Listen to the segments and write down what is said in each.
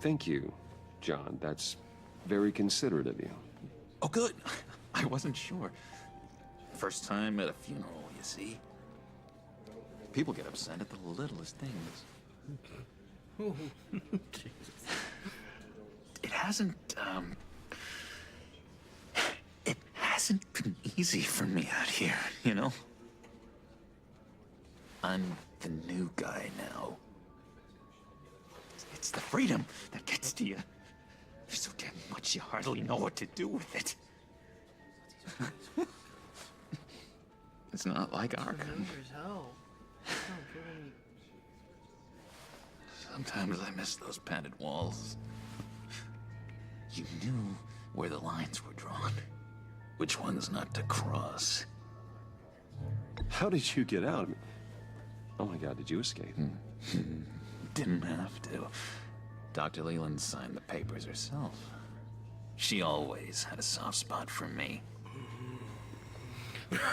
Thank you, John. That's very considerate of you. Oh, good. I wasn't sure. First time at a funeral, you see. People get upset at the littlest things. It hasn't been easy for me out here, you know? I'm the new guy now. It's the freedom that gets to you. There's so damn much you hardly know what to do with it. It's not like Arkham. Sometimes I miss those padded walls. You knew where the lines were drawn. Which ones not to cross. How did you get out? Oh my God, did you escape? Didn't have to. Dr. Leland signed the papers herself. She always had a soft spot for me.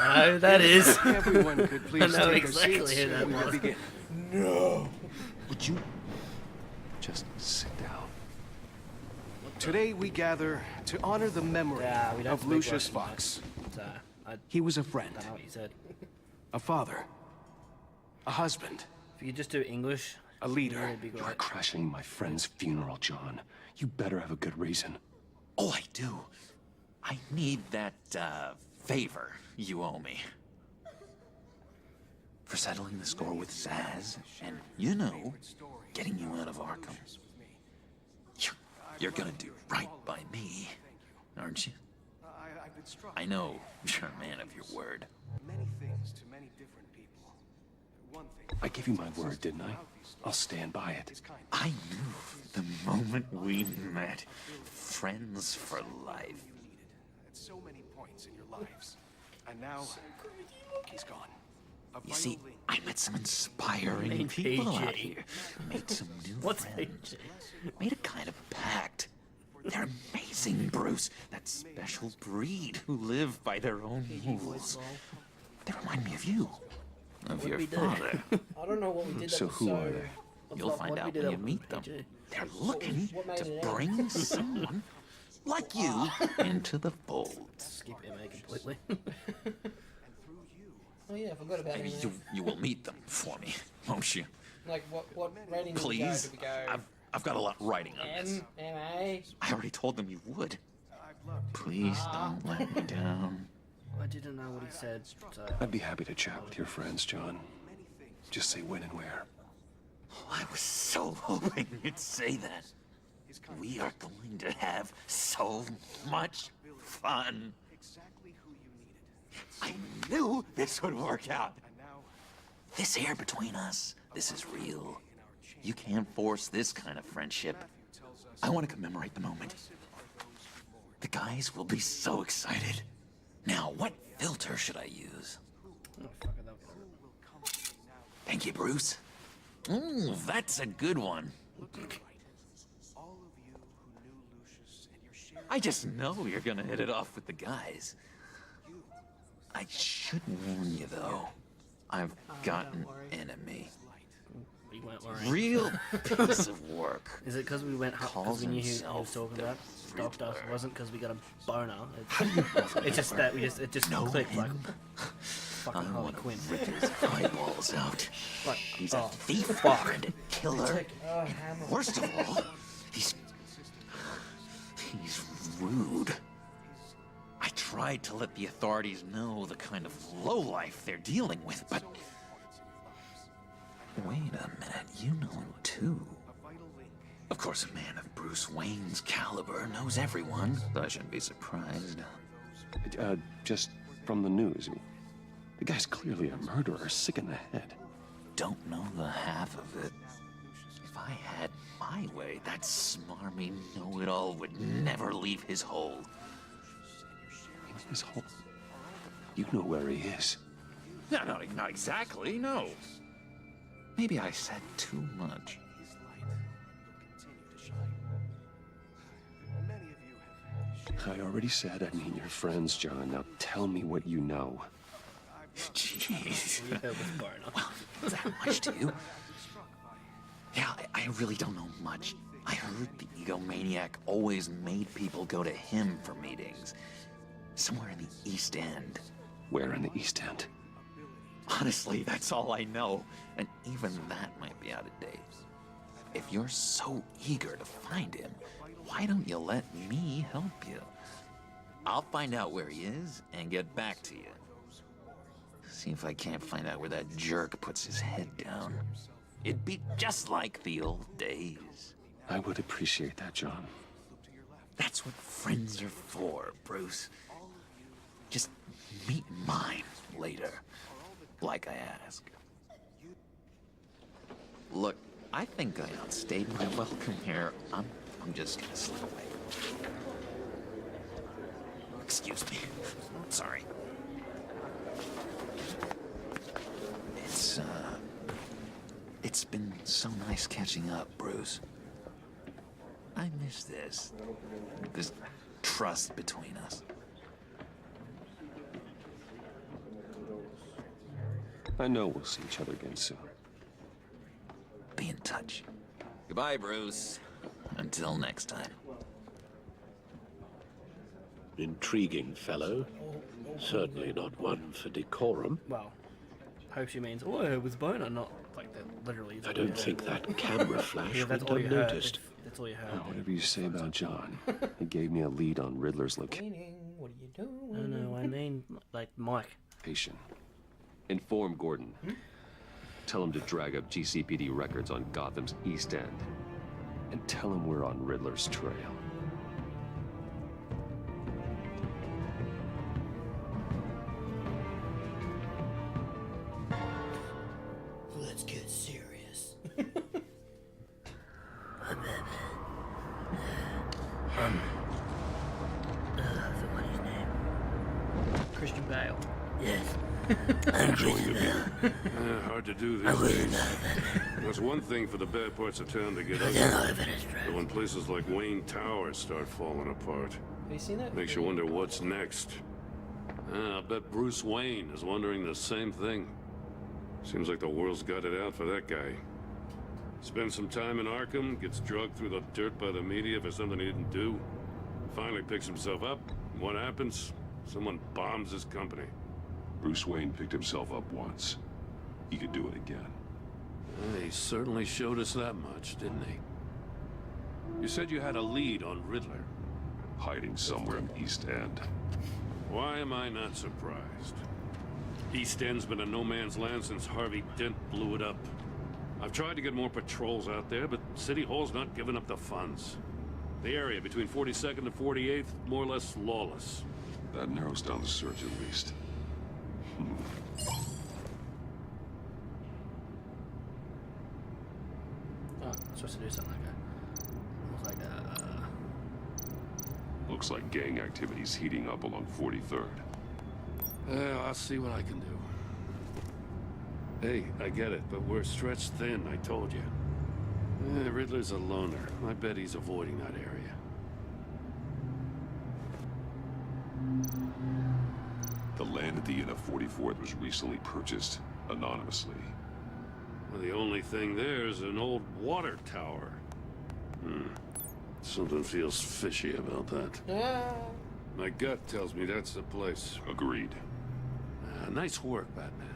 Oh, that is. Everyone could please I know take exactly a seat who that so we was. can begin. No. Would you just sit down? Today we gather to honor the memory Yeah, we don't of speak Lucius Russian, Fox. So, I He was a friend, don't know what you said. a father, a husband, If you just do English, a leader. it'd be You are great. crashing my friend's funeral, John. You better have a good reason. Oh, I do. I need that, favor you owe me. For settling the score with Zaz, and, you know, getting you out of Arkham. You're gonna do right by me, aren't you? I've been struck I know you're a man of your word. many things to many different people. One thing I gave you my word, didn't I? I'll stand by it. is kind. I knew the moment we met, friends for life. You needed at so many points in your lives, and now he's gone. A You see, vital link. I met some inspiring Name people out PG. here. Made some new What's friends. PG? Made a kind of pact. They're amazing, Bruce. That special breed who live by their own rules. They remind me of you. Of your we do? father. I don't know what we did. So that was who are they? You'll find out when you meet them. PG? They're looking what made to it out? bring someone like you into the fold. Skip MA completely. Oh yeah, I forgot about Maybe him. you will meet them for me, won't you? Like what rating did we go? Please? Did we go I've got a lot writing on this. MA? I already told them you would. Please don't let me down. I didn't know what he said, so I'd be happy to chat with your friends, John. Just say when and where. I was so hoping you'd say that. We are going to have so much fun. Exactly who you needed. I knew this would work out. And now This air between us, this is real. You can't force this kind of friendship. I want to commemorate the moment. The guys will be so excited. Now, what filter should I use? oh, fuck it, that was- Thank you, Bruce. Ooh, that's a good one. all of you who knew Lucius and your shared I just know you're gonna hit it off with the guys. I should warn you, though. I've got an enemy. we weren't worrying. Real piece of work. Is it because we went because Calls we knew who he was himself talking the about? Stopped us. Riddler. It wasn't because we got a boner. It's just that it just Know clicked like him? fucking I Harley want to Quinn. rip his eyeballs out. Like, He's a oh, thief and a killer. Oh, Hammer. Worst of all, he's rude. I tried to let the authorities know the kind of lowlife they're dealing with, but wait a minute, you know him too. Of course, a man of Bruce Wayne's caliber knows everyone, so I shouldn't be surprised. Just from the news. The guy's clearly a murderer, sick in the head. Don't know the half of it. If I had my way, that smarmy know-it-all would never leave his hole. His whole... You know where he is. No, not exactly, no. Maybe I said too much. his light will continue to shine. Many of you have shared I already said I'd meet your friends, John. Now tell me what you know. Jeez. it was boner. Well, that much to you? Yeah, I really don't know much. I heard the egomaniac always made people go to him for meetings. Somewhere in the East End. Where in the East End? Honestly, that's all I know. And even that might be out of date. If you're so eager to find him, why don't you let me help you? I'll find out where he is and get back to you. See if I can't find out where that jerk puts his head down. It'd be just like the old days. I would appreciate that, John. That's what friends are for, Bruce. Just meet mine later, like I asked. Look, I think I outstayed my welcome here. I'm just gonna slip away. Excuse me. Sorry. It's been so nice catching up, Bruce. I miss this trust between us. I know we'll see each other again soon. Be in touch. Goodbye, Bruce. Until next time. Intriguing fellow. Certainly not one for decorum. Well, hope she means, oh, it was Boner, not like that literally. I don't think that camera flash Yeah, that's went all you heard. unnoticed. That's all you heard. Oh, whatever you say about John, he gave me a lead on Riddler's Meaning, what are you doing? No, I mean, like, Mike. location. Inform Gordon. Tell him to drag up GCPD records on Gotham's East End. And tell him we're on Riddler's trail. Let's get serious. Somebody's name. Christian Bale. Yes. Hard to do these days. There's one thing for the bad parts of town to get ugly. But when places like Wayne Tower start falling apart, Have you seen that? makes you wonder what's next. I bet Bruce Wayne is wondering the same thing. Seems like the world's got it out for that guy. Spends some time in Arkham, gets drugged through the dirt by the media for something he didn't do. Finally picks himself up. What happens? Someone bombs his company. Bruce Wayne picked himself up once. He could do it again. He certainly showed us that much, didn't he? You said you had a lead on Riddler. Hiding somewhere in East End. Why am I not surprised? East End's been a no-man's land since Harvey Dent blew it up. I've tried to get more patrols out there, but City Hall's not giving up the funds. The area between 42nd and 48th, more or less lawless. That narrows down the search at least. Oh, I'm supposed to do something like that. Almost like Looks like gang activity's heating up along 43rd. Well, I'll see what I can do. Hey, I get it, but we're stretched thin, I told you. Riddler's a loner. I bet he's avoiding that area. The land at the end of 44th was recently purchased anonymously. Well, the only thing there is an old water tower. Something feels fishy about that. Ah, My gut tells me that's the place. Agreed. Nice work, Batman.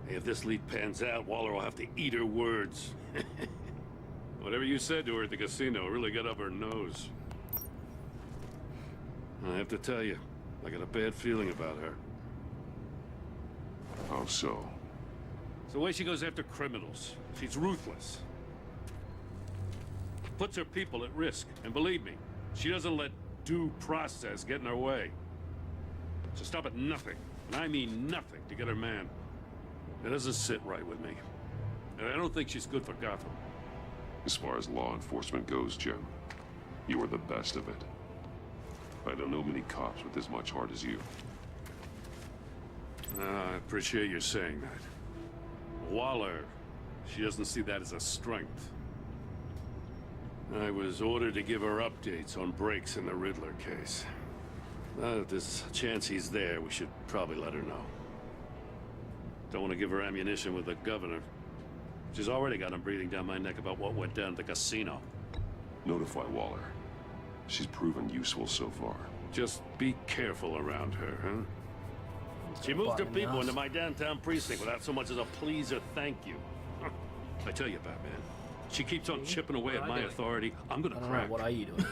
Hey, if this lead pans out, Waller will have to eat her words. Whatever you said to her at the casino really got up her nose. I have to tell you, I got a bad feeling about her. How so? It's the way she goes after criminals. She's ruthless. Puts her people at risk. And believe me, she doesn't let due process get in her way. She'll stop at nothing, and I mean nothing, to get her man. It doesn't sit right with me. And I don't think she's good for Gotham. As far as law enforcement goes, Jim, you are the best of it. I don't know many cops with as much heart as you. I appreciate you saying that. Waller, she doesn't see that as a strength. I was ordered to give her updates on breaks in the Riddler case. If there's a chance he's there, we should probably let her know. Don't want to give her ammunition with the governor. She's already got him breathing down my neck about what went down at the casino. Notify Waller. She's proven useful so far. Just be careful around her, huh? She moved her Bite in the people ass. into my downtown precinct without so much as a please or thank you. Huh. I tell you, Batman, she keeps on chipping away at my authority. I'm gonna I don't know. crack. What are you doing?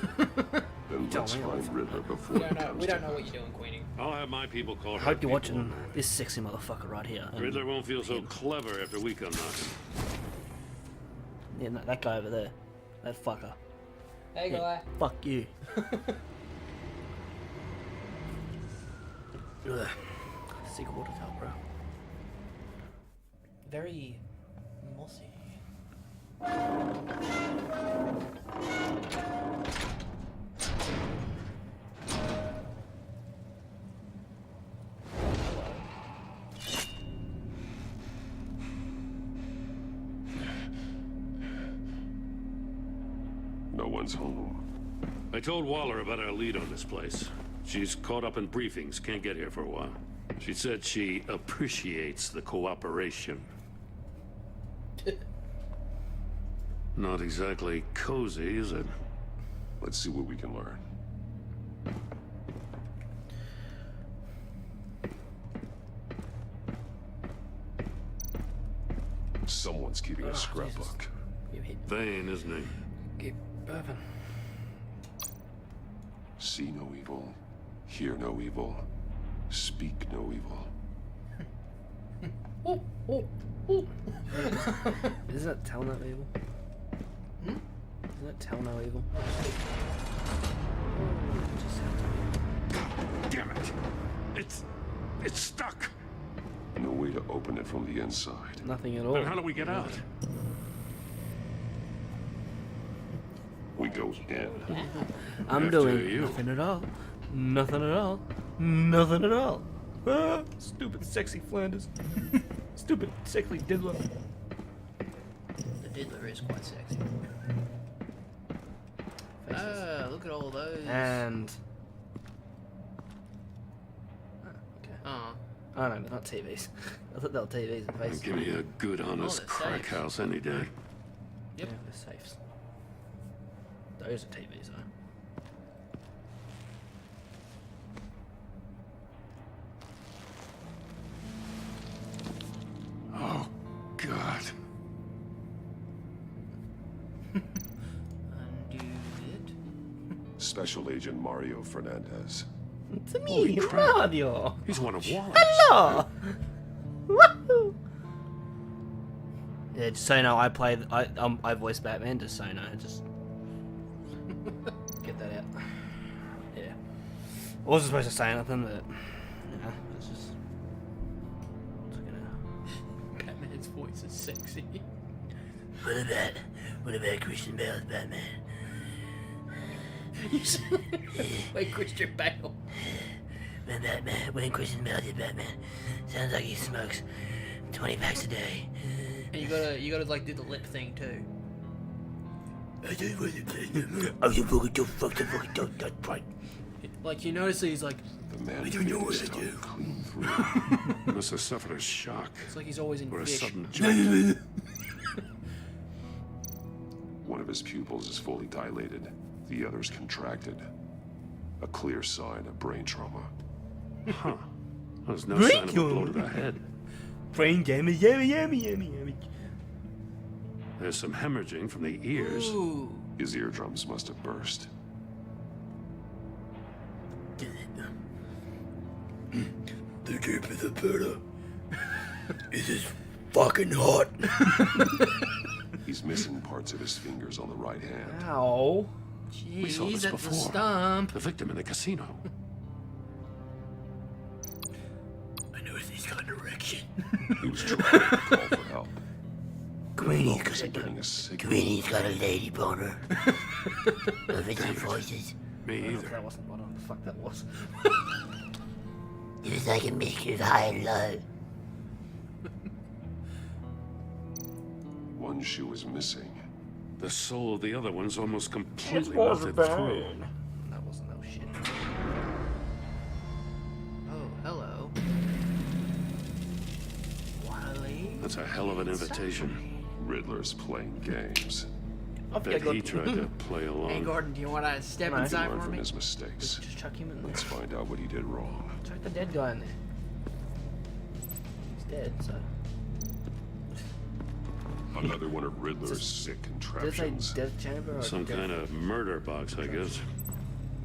Then tell let's me find what- Riddler before We he don't know. comes We to don't know what that. you're doing, Queenie. I'll have my people call I her hope you're people. watching this sexy motherfucker right here. and- Riddler won't feel so clever after we come knocking. Yeah, no, that guy over there. That fucker. Hey, Yeah, guy. fuck you. Ugh. Secret water tower, bro. Very mossy. No one's home. I told Waller about our lead on this place. She's caught up in briefings, can't get here for a while. She said she appreciates the cooperation. Not exactly cozy, is it? Let's see what we can learn. Someone's keeping a scrapbook. You hit. Vain, isn't he? Keep moving. See no evil, hear no evil, speak no evil. Isn't that tell no evil? Isn't that tell no evil? Just Damn it! It's stuck! No way to open it from the inside. nothing at all. Then how do we get out? We go in. I'm After doing you. nothing at all. Nothing at all. Nothing at all. Ah, stupid sexy Flanders. Stupid sexy diddler. The diddler is quite sexy. Ah, look at all those. And okay. Oh, Oh no, but not TVs. I thought they were TVs and faces. Give me a good, honest they're crack safe. house any day. Yeah, they're safes. Those are TVs though. Oh, God. undo it. Special Agent Mario Fernandez. It's me, Mario. He's one of Waller's. Hello. Woohoo. Yeah, just so you know, I voice Batman. Just so you know, just get that out. Yeah, I wasn't supposed to say anything, but you know, it's just Batman's voice is sexy. What about Christian Bale's Batman? Wait, Christian Bale. When Christian Bale did Batman, sounds like he smokes 20 packs a day. And you gotta like do the lip thing too. Like you notice that he's like, The man made his tongue clean through. Must have suffered a shock it's like he's always in or a fish. sudden jolt. One of his pupils is fully dilated. The other's contracted. A clear sign of brain trauma. Huh. There's no Break sign of a blow to the head. Brain damage, yummy. There's some hemorrhaging from the ears. Ooh. His eardrums must have burst. The deeper the better. This is fucking hot. He's missing parts of his fingers on the right hand. Ow. We saw Jeez, this that's before. a stump. The victim in the casino. I noticed he's got an erection. He was trying to call for help. Queenie's Officer getting a signal. Queenie's got a lady boner. Of its voices. Me either. That wasn't what the fuck that was. It was like a mixture of high and low. One shoe is missing. The soul of the other one's almost completely melted through. That wasn't no shit. Oh, hello. Wally. That's a hell of an invitation. Riddler's playing games. I think I Bet got he tried to play Hey, along. Gordon, do you want to step No. inside Learn for from me? his mistakes. Just chuck him in there. Let's find out what he did wrong. Chuck the dead guy in there. He's dead, so. Another one of Riddler's sick Did it say contraptions. death chamber or Some death? kind of murder box, I guess.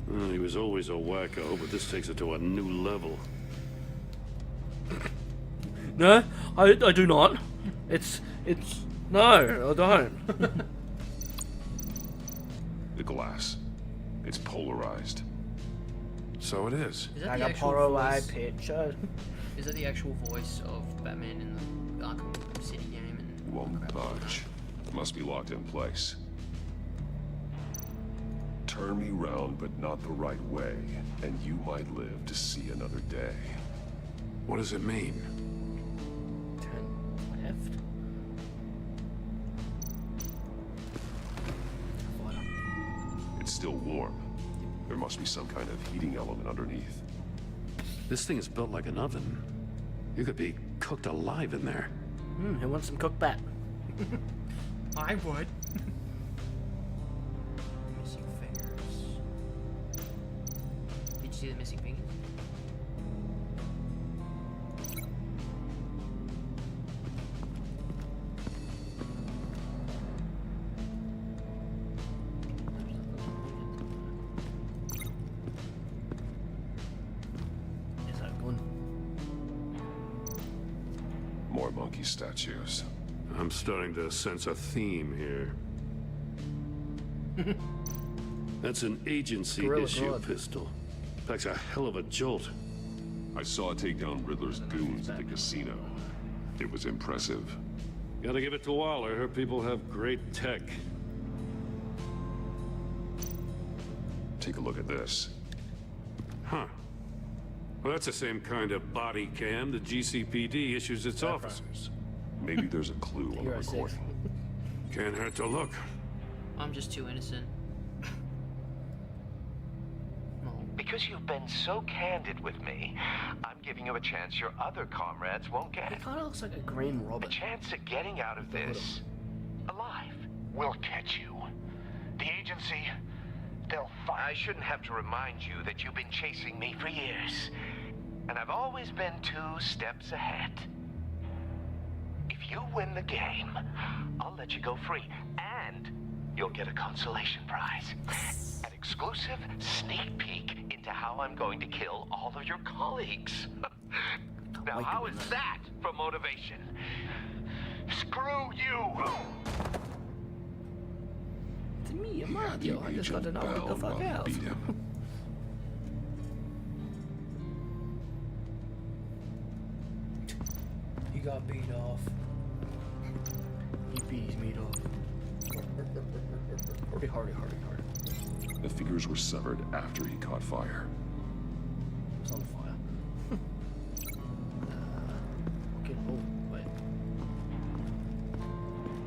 Well, he was always a wacko, but this takes it to a new level. No, I do not. It's no, I don't. The glass. It's polarized. So it is. Is that Like the a actual Polaroid voice? picture. Is that the actual voice of Batman in the Arkham City game? And Won't budge. Must be locked in place. Turn me round, but not the right way, and you might live to see another day. What does it mean? Turn left. It's still warm. There must be some kind of heating element underneath. This thing is built like an oven. You could be cooked alive in there. Who wants some cooked bat? I would. Missing fingers. Did you see the missing fingers? Is that good? More monkey statues. I'm starting to sense a theme here. That's an agency Gorilla issue God. pistol. Packs a hell of a jolt. I saw it take down Riddler's goons at the casino. It was impressive. Gotta give it to Waller. Her people have great tech. Take a look at this. Huh. Well, that's the same kind of body cam the GCPD issues its officers. Maybe there's a clue on the Hero 6. recording. Can't hurt to look. I'm just too innocent. No. Because you've been so candid with me, I'm giving you a chance your other comrades won't He get. kind of looks like a green A Robin. chance at getting out of this alive. We'll catch you. The agency, they'll find. I shouldn't have to remind you that you've been chasing me for years. And I've always been 2 steps ahead. If you win the game, I'll let you go free. And you'll get a consolation prize. An exclusive sneak peek into how I'm going to kill all of your colleagues. Now, wait a how is minute. that for motivation? Screw you! To me, Mario, I just got to knock it the fuck out. Beat him. You got beat off. He beats me off. Hardy. The fingers were severed after he caught fire. It's on fire. Okay, oh, wait.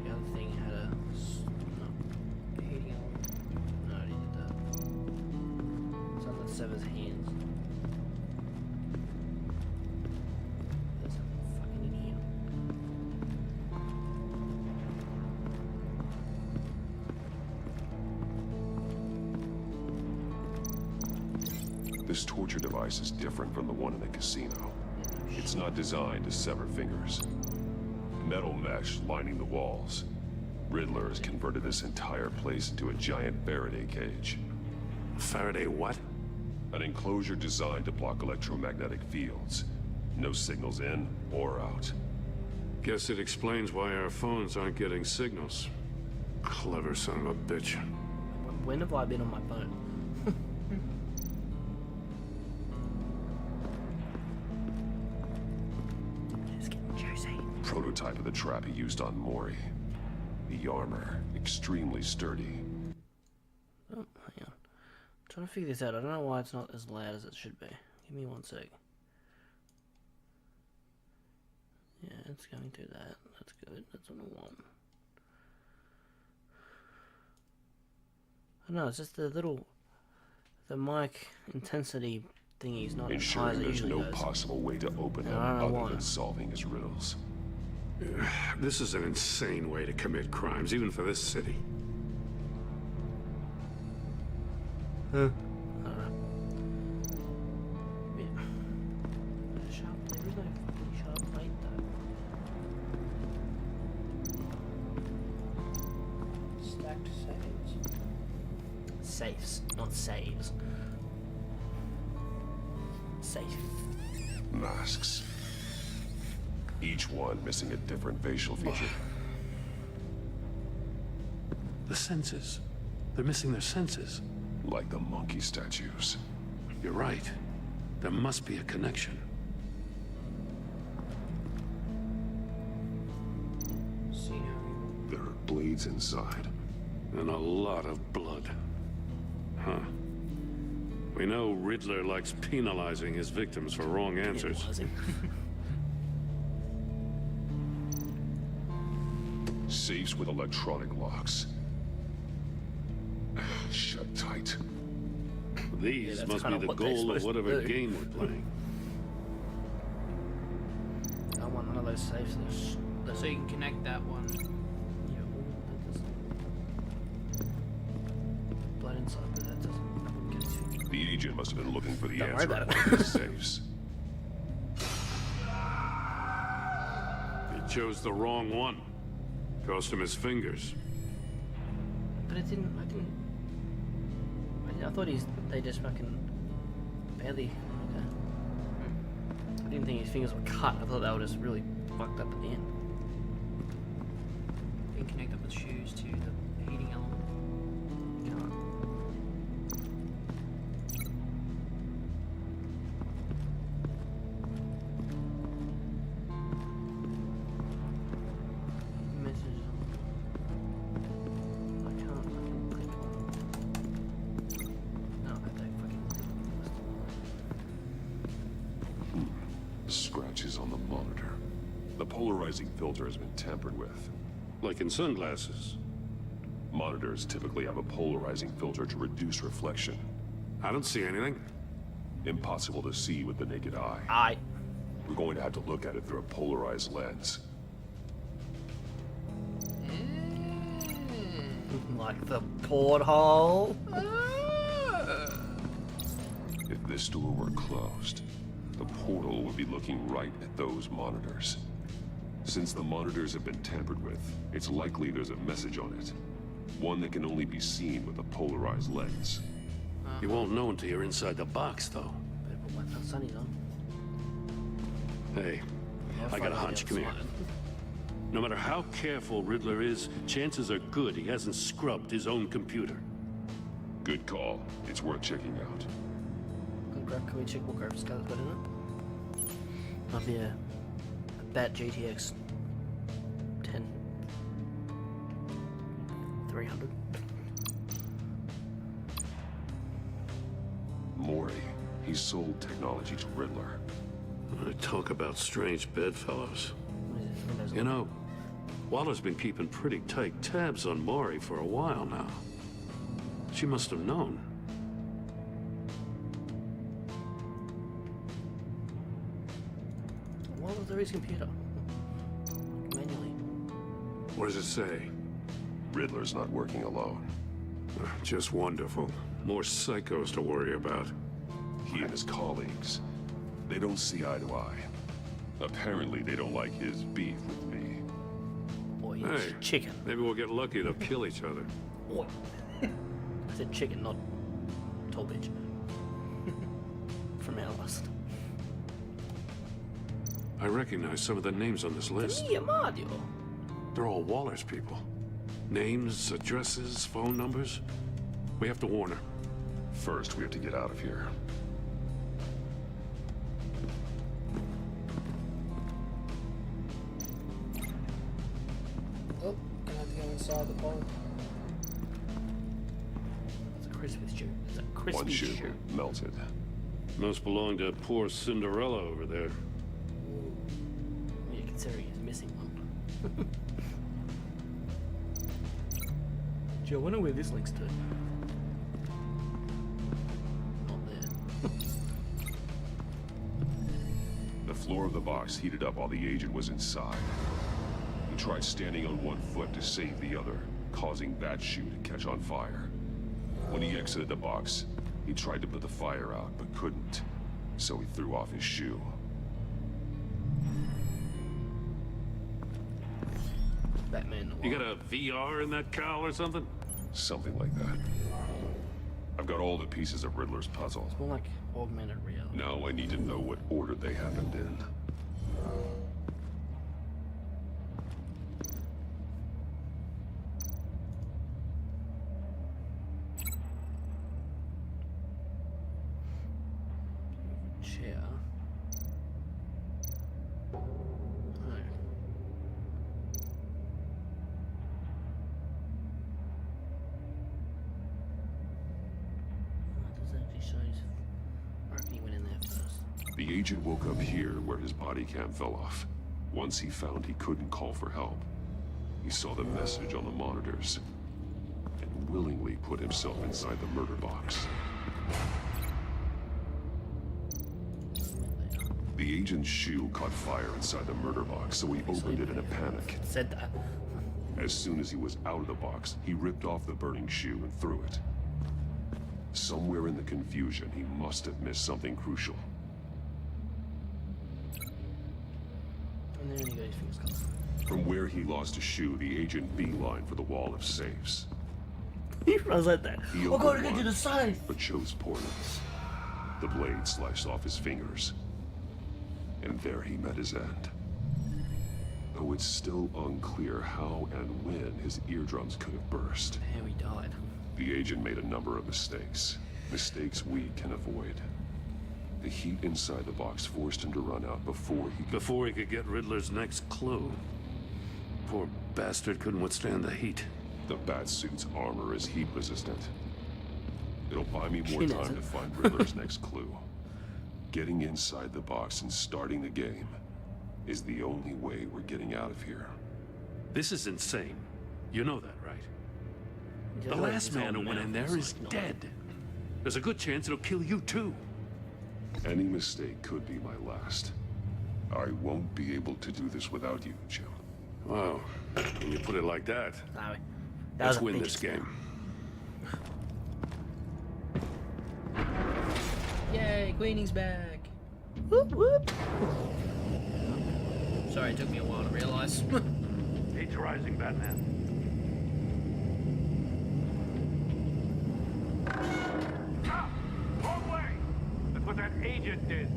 The other thing had a... No. Heating element. No, I did that. Something that severs hands. There's a fucking in here. This torture device is different from the one in the casino. It's not designed to sever fingers. Metal mesh lining the walls. Riddler has converted this entire place into a giant Faraday cage. Faraday what? An enclosure designed to block electromagnetic fields. No signals in or out. Guess it explains why our phones aren't getting signals. Clever son of a bitch. When have I been on my phone? It's getting juicy. Prototype of the trap he used on Mori. The armor, extremely sturdy. Oh, hang on. I'm trying to figure this out. I don't know why it's not as loud as it should be. Give me 1 sec. Yeah, it's going through that. That's good. That's what I want. I don't know, it's just the mic intensity thingy's not as high as Ensuring it there's usually no goes. possible way to open I him don't know other why. than solving his riddles. This is an insane way to commit crimes, even for this city. Huh? I don't know. Yeah. Sharp. There is no fucking sharp plate though. Stacked saves. Safes, not saves. Safe. Masks. Each one missing a different facial feature. The senses. They're missing their senses. Like the monkey statues. You're right. There must be a connection. There are blades inside. And a lot of blood. Huh. We know Riddler likes penalizing his victims for wrong answers. Safes with electronic locks. Shut tight. These that's must be kinda the what they're goal of supposed to whatever do. game we're playing. I want one of those safes. So you can connect that one. Yeah, blood inside, but that doesn't get to. The agent must have been looking for the Don't worry answer about on it. one of the safes. He chose the wrong one. Cost him his fingers. But it didn't. I thought they just fucking barely. Okay. I didn't think his fingers were cut. I thought they were just really fucked up at the end. You can connect up with shoes to the heating element. Can't. Messages. I can't fucking click on them. No, they fucking. Scratches on the monitor. The polarizing filter has been tampered with. Like in sunglasses. Monitors typically have a polarizing filter to reduce reflection. I don't see anything. Impossible to see with the naked eye. We're going to have to look at it through a polarized lens. Like the porthole. If this door were closed, the portal would be looking right at those monitors. Since the monitors have been tampered with, it's likely there's a message on it. One that can only be seen with a polarized lens. You won't know until you're inside the box, though. Better put my sunnies on. Hey, I got a hunch. Come here. No matter how careful Riddler is, chances are good he hasn't scrubbed his own computer. Good call. It's worth checking out. Can we check what graphics card's got in it? Might be a Bat GTX 300. Mori. He sold technology to Riddler. I talk about strange bedfellows. What is this? Windows You know, Waller's been keeping pretty tight tabs on Maury for a while now. She must have known. What was there his computer? Manually. What does it say? Riddler's not working alone. Just wonderful. More psychos to worry about. He and his colleagues, they don't see eye to eye. Apparently, they don't like his beef with me. Boy, Hey, chicken. maybe we'll get lucky to kill each other. What? I said chicken, not tall bitch. From Outlast. I recognize some of the names on this list. Yeah, Mario. They're all Waller's people. Names, addresses, phone numbers. We have to warn her. First, we have to get out of here. Oh, gonna have to go inside the pole. It's a crispy shoe. It's a crispy One shoe shoe. melted. Must belong to poor Cinderella over there. Yeah, considering he's missing one. Gee, I wonder where this links to. Not there. The floor of the box heated up while the agent was inside. He tried standing on one foot to save the other, causing that shoe to catch on fire. When he exited the box, He tried to put the fire out, but couldn't. So he threw off his shoe. Batman. You got a VR in that cowl or something? Something like that. I've got all the pieces of Riddler's puzzle. More like augmented reality. Now I need to know what order they happened in. Chair. Oh. Does actually show his... I reckon he went in there first. The agent woke up here where his body cam fell off. Once he found he couldn't call for help, he saw the message on the monitors and willingly put himself inside the murder box. The agent's shoe caught fire inside the murder box, so he opened it in a panic. Said that. As soon as he was out of the box, he ripped off the burning shoe and threw it. Somewhere in the confusion, he must have missed something crucial. And then he got his fingers cut. From where he lost a shoe, the agent beelined for the wall of safes. He runs like that. He Oh, gotta opened get to one, the safe. but chose poorly. The blade sliced off his fingers. And there he met his end. Though it's still unclear how and when his eardrums could have burst. There he died. The agent made a number of mistakes. Mistakes we can avoid. The heat inside the box forced him to run out before Before he could get Riddler's next clue. Poor bastard couldn't withstand the heat. The Batsuit's armor is heat resistant. It'll buy me more He time doesn't. to find Riddler's next clue. Getting inside the box and starting the game is the only way we're getting out of here. This is insane. You know that, right? Yeah, The like last his man who old went in there mouth is like, no. dead. There's a good chance it'll kill you too. Any mistake could be my last. I won't be able to do this without you, Jim. Wow. When you put it like that, No, that let's was a win big this game. Yay, Queenie's back. Whoop, whoop. Sorry, it took me a while to realize. He's rising, Batman. Wrong way! That's what that agent did.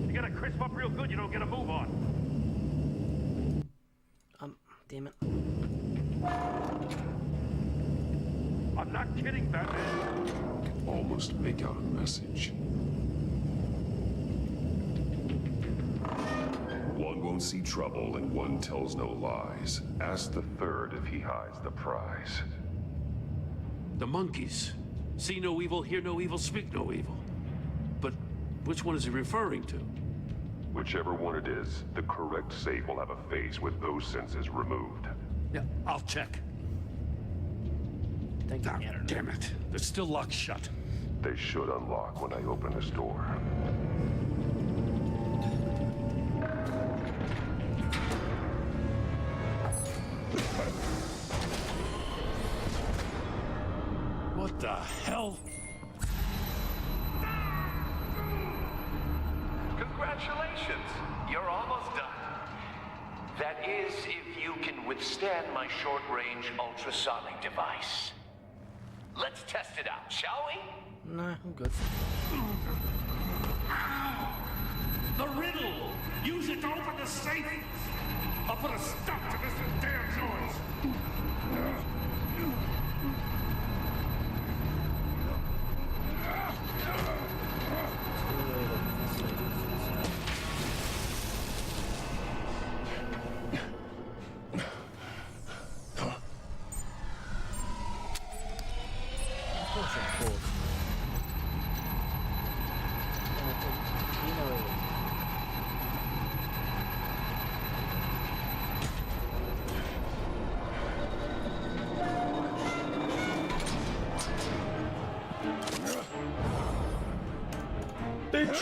You gotta crisp up real good, you don't get a move on. Damn it. I'm not kidding, Batman. Almost make out a message. One won't see trouble and one tells no lies. Ask the third if he hides the prize. The monkeys. See no evil, hear no evil, speak no evil. But which one is he referring to? Whichever one it is, the correct safe will have a face with those senses removed. Yeah, I'll check. Thank you, Ah, Internet. damn it. They're still locked shut. They should unlock when I open this door. What the hell? Congratulations, you're almost done. That is, if you can withstand my short-range ultrasonic device. Let's test it out, shall we? No, I'm good. The riddle! Use it to open the safe! I'll put a stop to this damn noise! Bitch!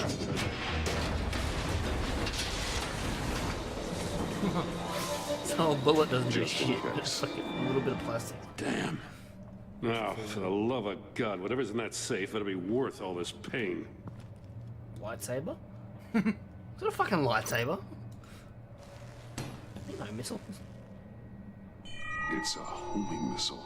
So a bullet doesn't do Just in shit. case. It's like a little bit of plastic. Damn. Now, for the love of God, whatever's in that safe better be worth all this pain. Lightsaber? Is it a fucking lightsaber? No missile. It's a homing missile.